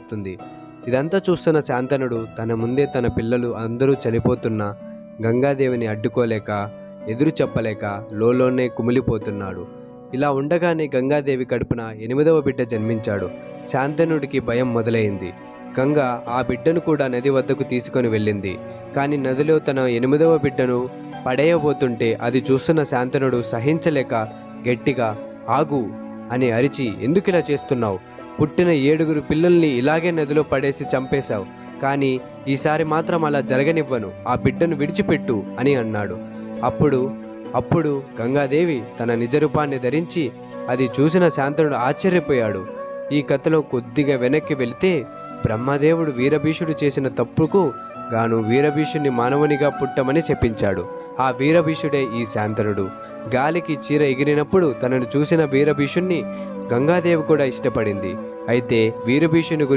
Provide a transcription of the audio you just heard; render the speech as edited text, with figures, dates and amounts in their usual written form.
వస్తుంది. ఇదంతా చూస్తున్న శాంతనుడు తన ముందే తన పిల్లలు అందరూ చనిపోతున్నా గంగాదేవిని అడ్డుకోలేక, ఎదురు చెప్పలేక లోలోనే కుమిలిపోతున్నాడు. ఇలా ఉండగానే గంగాదేవి కడుపున 8వ బిడ్డ జన్మించాడు. శాంతనుడికి భయం మొదలైంది. గంగ ఆ బిడ్డను కూడా నది వద్దకు తీసుకొని వెళ్ళింది. కానీ నదిలో తన 8వ బిడ్డను పడేయబోతుంటే అది చూస్తున్న శాంతనుడు సహించలేక గట్టిగా ఆగు అని అరిచి, ఎందుకిలా చేస్తున్నావు? పుట్టిన 7 పిల్లల్ని ఇలాగే నదిలో పడేసి చంపేశావు, కానీ ఈసారి మాత్రం అలా జరగనివ్వను, ఆ బిడ్డను విడిచిపెట్టు అని అన్నాడు. అప్పుడు గంగాదేవి తన నిజరూపాన్ని ధరించి అది చూసిన శాంతనుడు ఆశ్చర్యపోయాడు. ఈ కథలో కొద్దిగా వెనక్కి వెళితే బ్రహ్మదేవుడు వీరభీషుడు చేసిన తప్పుకు గాను వీరభీషుణ్ణి మానవునిగా పుట్టమని శపించాడు. ఆ వీరభీషుడే ఈ శాంతనుడు. గాలికి చీర ఎగిరినప్పుడు తనను చూసిన వీరభీషుణ్ణి గంగాదేవి కూడా ఇష్టపడింది. అయితే వీరభీషుని గురించి